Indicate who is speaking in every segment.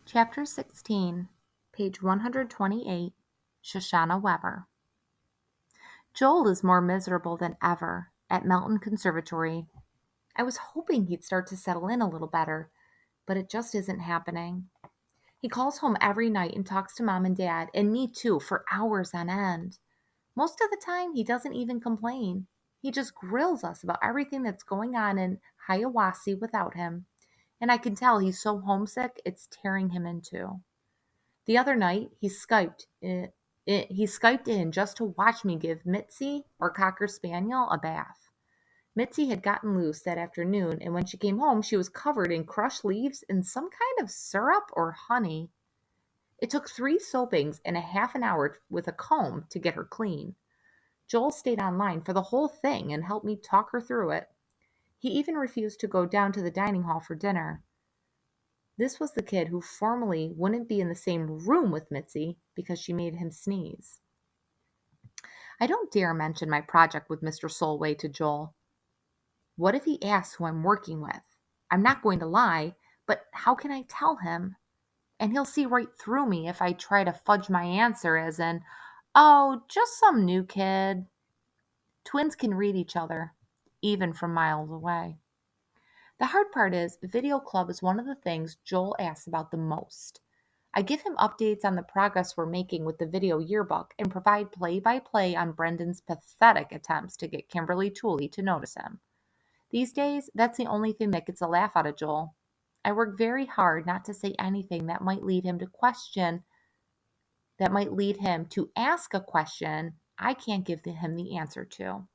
Speaker 1: Chapter 16, page 128, Shoshana Weber. Joel is more miserable than ever at Melton Conservatory. I was hoping he'd start to settle in a little better, but it just isn't happening. He calls home every night and talks to Mom and Dad, and me too, for hours on end. Most of the time, he doesn't even complain. He just grills us about everything that's going on in Hiawassee without him. And I can tell he's so homesick, it's tearing him in two. The other night, he Skyped in just to watch me give Mitzi, our Cocker Spaniel, a bath. Mitzi had gotten loose that afternoon, and when she came home, she was covered in crushed leaves and some kind of syrup or honey. It took 3 soapings and a half an hour with a comb to get her clean. Joel stayed online for the whole thing and helped me talk her through it. He even refused to go down to the dining hall for dinner. This was the kid who formerly wouldn't be in the same room with Mitzi because she made him sneeze. I don't dare mention my project with Mr. Solway to Joel. What if he asks who I'm working with? I'm not going to lie, but how can I tell him? And he'll see right through me if I try to fudge my answer as in, oh, just some new kid. Twins can read each other, even from miles away. The hard part is, video club is one of the things Joel asks about the most. I give him updates on the progress we're making with the video yearbook and provide play-by-play on Brendan's pathetic attempts to get Kimberly Tooley to notice him. These days, that's the only thing that gets a laugh out of Joel. I work very hard not to say anything that might lead him to ask a question I can't give him the answer to.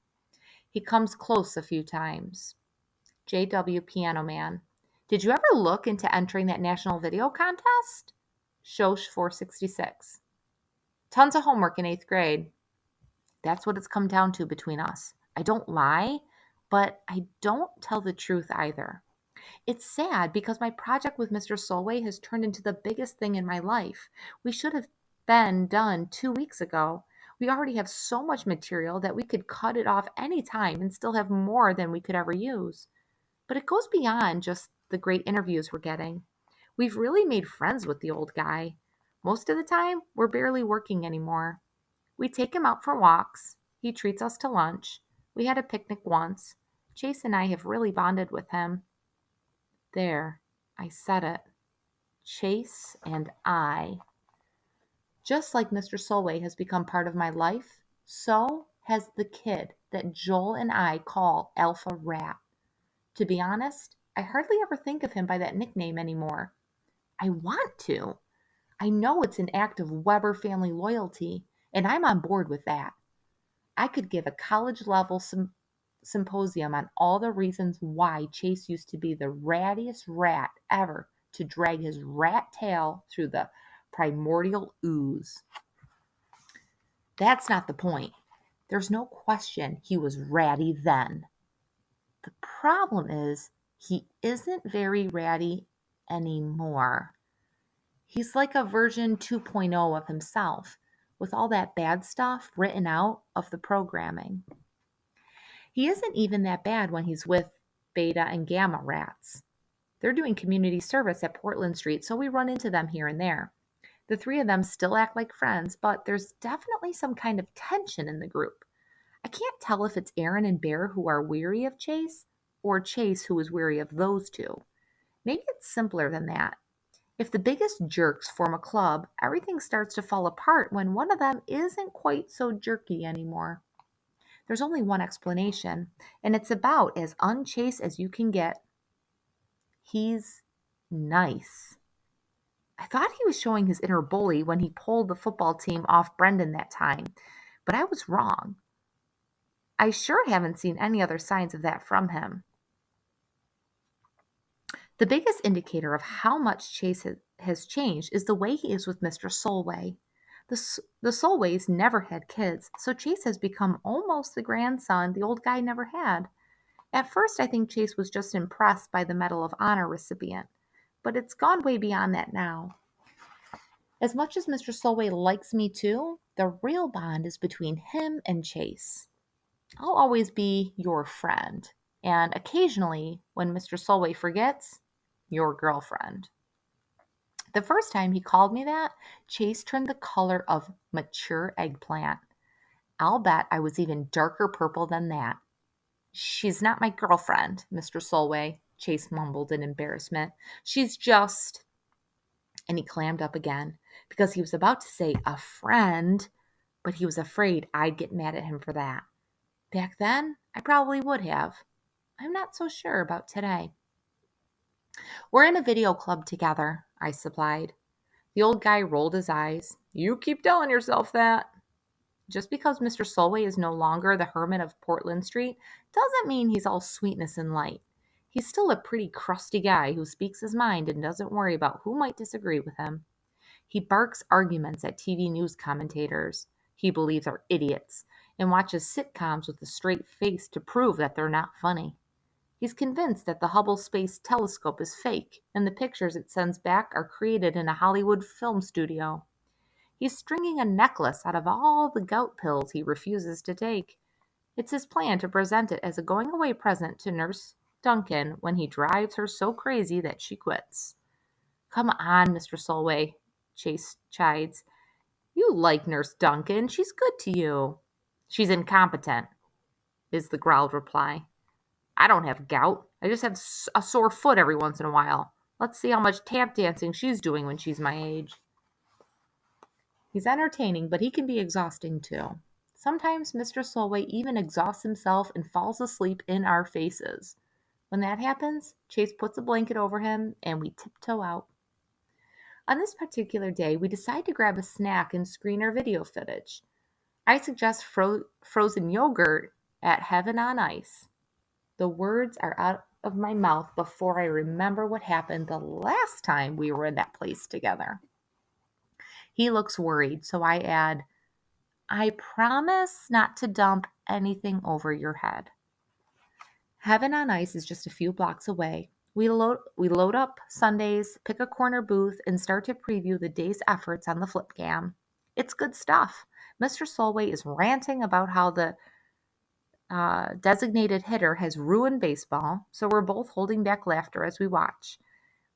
Speaker 1: He comes close a few times. J.W. Piano Man. Did you ever look into entering that national video contest? Shosh 466. Tons of homework in 8th grade. That's what it's come down to between us. I don't lie, but I don't tell the truth either. It's sad because my project with Mr. Solway has turned into the biggest thing in my life. We should have been done 2 weeks ago. We already have so much material that we could cut it off any time and still have more than we could ever use. But it goes beyond just the great interviews we're getting. We've really made friends with the old guy. Most of the time, we're barely working anymore. We take him out for walks. He treats us to lunch. We had a picnic once. Chase and I have really bonded with him. There, I said it. Chase and I. Just like Mr. Solway has become part of my life, so has the kid that Joel and I call Alpha Rat. To be honest, I hardly ever think of him by that nickname anymore. I want to. I know it's an act of Weber family loyalty, and I'm on board with that. I could give a college-level symposium on all the reasons why Chase used to be the rattiest rat ever to drag his rat tail through the primordial ooze. That's not the point. There's no question he was ratty then. The problem is he isn't very ratty anymore. He's like a version 2.0 of himself, with all that bad stuff written out of the programming. He isn't even that bad when he's with Beta and Gamma rats. They're doing community service at Portland Street, so we run into them here and there. The 3 of them still act like friends, but there's definitely some kind of tension in the group. I can't tell if it's Aaron and Bear who are weary of Chase, or Chase who is weary of those 2. Maybe it's simpler than that. If the biggest jerks form a club, everything starts to fall apart when one of them isn't quite so jerky anymore. There's only one explanation, and it's about as unchase as you can get. He's nice. I thought he was showing his inner bully when he pulled the football team off Brendan that time, but I was wrong. I sure haven't seen any other signs of that from him. The biggest indicator of how much Chase has changed is the way he is with Mr. Solway. The Solways never had kids, so Chase has become almost the grandson the old guy never had. At first, I think Chase was just impressed by the Medal of Honor recipient, but it's gone way beyond that now. As much as Mr. Solway likes me too, the real bond is between him and Chase. I'll always be your friend, and occasionally, when Mr. Solway forgets, your girlfriend. The first time he called me that, Chase turned the color of mature eggplant. I'll bet I was even darker purple than that. She's not my girlfriend, Mr. Solway, Chase mumbled in embarrassment. She's just. And he clammed up again because he was about to say a friend, but he was afraid I'd get mad at him for that. Back then, I probably would have. I'm not so sure about today. We're in a video club together, I supplied. The old guy rolled his eyes. You keep telling yourself that. Just because Mr. Solway is no longer the hermit of Portland Street doesn't mean he's all sweetness and light. He's still a pretty crusty guy who speaks his mind and doesn't worry about who might disagree with him. He barks arguments at TV news commentators he believes are idiots and watches sitcoms with a straight face to prove that they're not funny. He's convinced that the Hubble Space Telescope is fake and the pictures it sends back are created in a Hollywood film studio. He's stringing a necklace out of all the gout pills he refuses to take. It's his plan to present it as a going away present to Nurse Duncan when he drives her so crazy that she quits. Come on, Mr. Solway, Chase chides. You like Nurse Duncan. She's good to you. She's incompetent, is the growled reply. I don't have gout. I just have a sore foot every once in a while. Let's see how much tap dancing she's doing when she's my age. He's entertaining, but he can be exhausting too. Sometimes Mr. Solway even exhausts himself and falls asleep in our faces. When that happens, Chase puts a blanket over him and we tiptoe out. On this particular day, we decide to grab a snack and screen our video footage. I suggest frozen yogurt at Heaven on Ice. The words are out of my mouth before I remember what happened the last time we were in that place together. He looks worried, so I add, I promise not to dump anything over your head. Heaven on Ice is just a few blocks away. We load up Sundays, pick a corner booth, and start to preview the day's efforts on the flip cam. It's good stuff. Mr. Solway is ranting about how the designated hitter has ruined baseball, so we're both holding back laughter as we watch.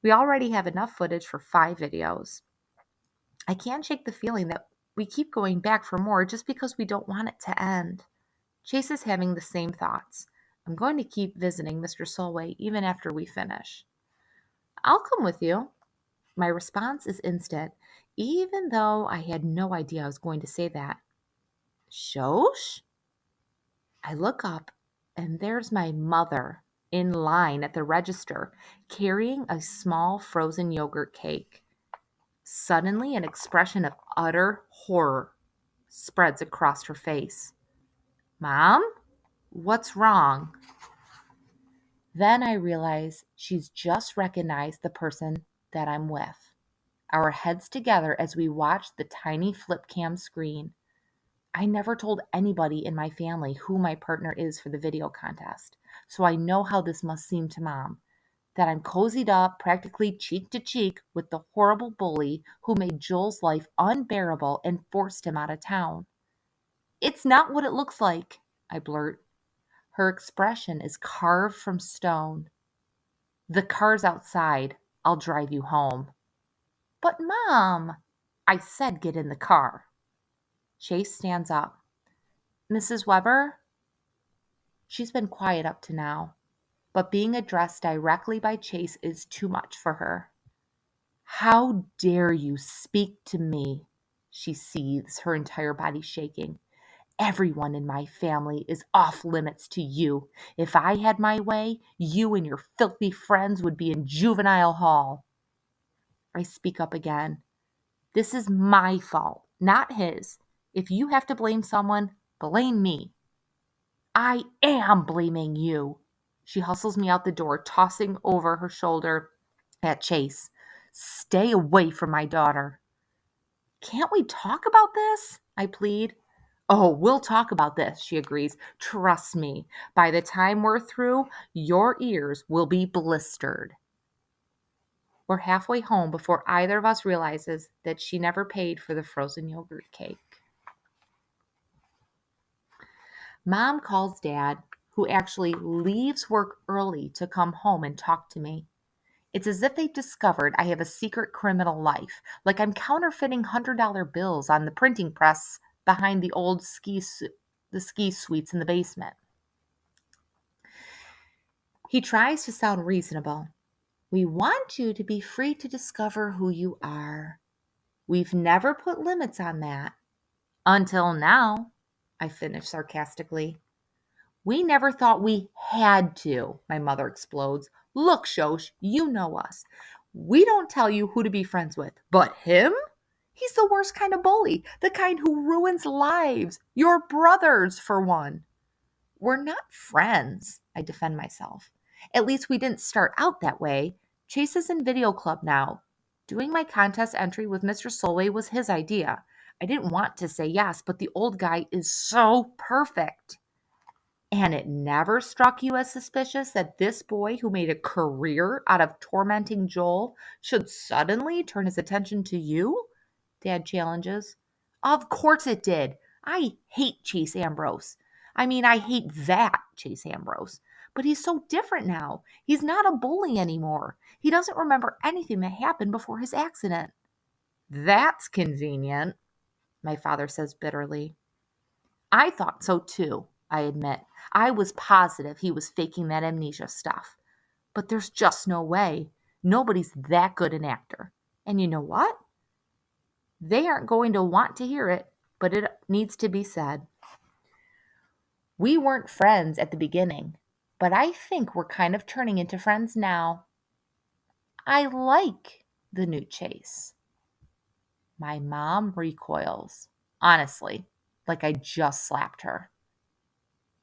Speaker 1: We already have enough footage for 5 videos. I can't shake the feeling that we keep going back for more just because we don't want it to end. Chase is having the same thoughts. I'm going to keep visiting Mr. Solway even after we finish. I'll come with you. My response is instant, even though I had no idea I was going to say that. Shosh? I look up, and there's my mother in line at the register, carrying a small frozen yogurt cake. Suddenly, an expression of utter horror spreads across her face. Mom? What's wrong? Then I realize she's just recognized the person that I'm with. Our heads together as we watch the tiny flip cam screen. I never told anybody in my family who my partner is for the video contest, so I know how this must seem to Mom, that I'm cozied up practically cheek to cheek with the horrible bully who made Joel's life unbearable and forced him out of town. It's not what it looks like, I blurt. Her expression is carved from stone. The car's outside. I'll drive you home. But Mom, I said get in the car. Chase stands up. Mrs. Weber? She's been quiet up to now, but being addressed directly by Chase is too much for her. How dare you speak to me? She seethes, her entire body shaking. Everyone in my family is off limits to you. If I had my way, you and your filthy friends would be in juvenile hall. I speak up again. This is my fault, not his. If you have to blame someone, blame me. I am blaming you. She hustles me out the door, tossing over her shoulder at Chase. Stay away from my daughter. Can't we talk about this? I plead. Oh, we'll talk about this, she agrees. Trust me, by the time we're through, your ears will be blistered. We're halfway home before either of us realizes that she never paid for the frozen yogurt cake. Mom calls Dad, who actually leaves work early to come home and talk to me. It's as if they discovered I have a secret criminal life, like I'm counterfeiting $100 bills on the printing press behind the old the ski suites in the basement. He tries to sound reasonable. We want you to be free to discover who you are. We've never put limits on that. Until now, I finish sarcastically. We never thought we had to, my mother explodes. Look, Shosh, you know us. We don't tell you who to be friends with, but him? He's the worst kind of bully, the kind who ruins lives. Your brothers, for one. We're not friends, I defend myself. At least we didn't start out that way. Chase is in video club now. Doing my contest entry with Mr. Solway was his idea. I didn't want to say yes, but the old guy is so perfect. And it never struck you as suspicious that this boy who made a career out of tormenting Joel should suddenly turn his attention to you? Dad challenges. Of course it did. I hate Chase Ambrose. I hate that Chase Ambrose. But he's so different now. He's not a bully anymore. He doesn't remember anything that happened before his accident. That's convenient, my father says bitterly. I thought so too, I admit. I was positive he was faking that amnesia stuff. But there's just no way. Nobody's that good an actor. And you know what? They aren't going to want to hear it, but it needs to be said. We weren't friends at the beginning, but I think we're kind of turning into friends now. I like the new Chase. My mom recoils, honestly, like I just slapped her.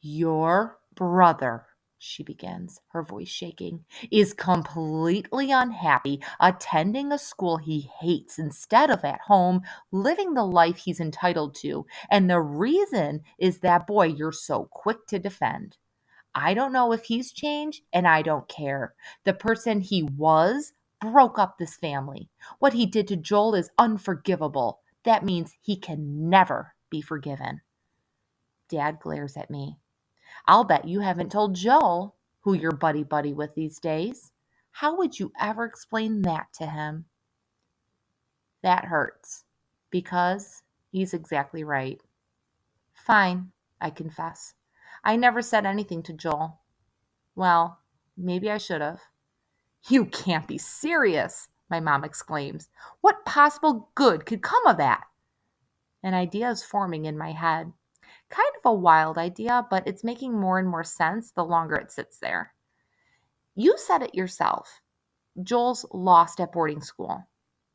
Speaker 1: Your brother, she begins, her voice shaking, is completely unhappy attending a school he hates instead of at home living the life he's entitled to. And the reason is that boy you're so quick to defend. I don't know if he's changed, and I don't care. The person he was broke up this family. What he did to Joel is unforgivable. That means he can never be forgiven. Dad glares at me. I'll bet you haven't told Joel who you're buddy-buddy with these days. How would you ever explain that to him? That hurts, because he's exactly right. Fine, I confess. I never said anything to Joel. Well, maybe I should have. You can't be serious, my mom exclaims. What possible good could come of that? An idea is forming in my head. Kind of a wild idea, but it's making more and more sense the longer it sits there. You said it yourself. Joel's lost at boarding school.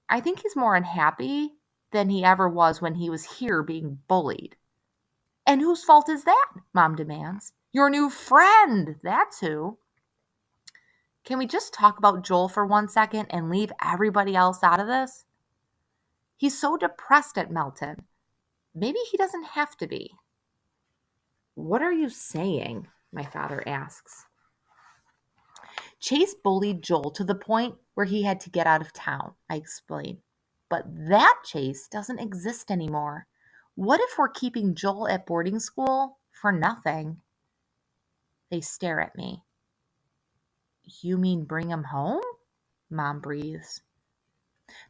Speaker 1: I think he's more unhappy than he ever was when he was here being bullied. And whose fault is that? Mom demands. Your new friend, that's who. Can we just talk about Joel for 1 second and leave everybody else out of this? He's so depressed at Melton. Maybe he doesn't have to be. What are you saying? My father asks. Chase bullied Joel to the point where he had to get out of town, I explain. But that Chase doesn't exist anymore. What if we're keeping Joel at boarding school for nothing? They stare at me. You mean bring him home? Mom breathes.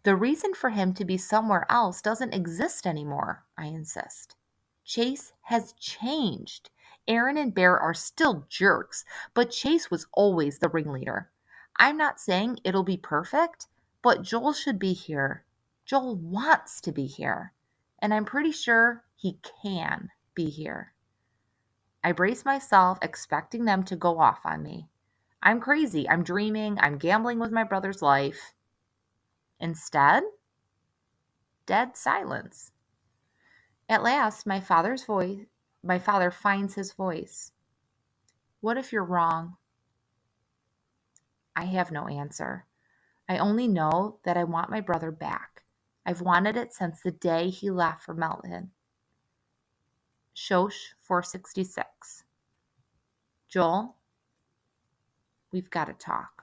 Speaker 1: The reason for him to be somewhere else doesn't exist anymore, I insist. Chase has changed. Aaron and Bear are still jerks, but Chase was always the ringleader. I'm not saying it'll be perfect, but Joel should be here. Joel wants to be here, and I'm pretty sure he can be here. I brace myself, expecting them to go off on me. I'm crazy. I'm dreaming. I'm gambling with my brother's life. Instead, dead silence. At last, my father finds his voice. What if you're wrong? I have no answer. I only know that I want my brother back. I've wanted it since the day he left for Melton. Shosh 466. Joel, we've got to talk.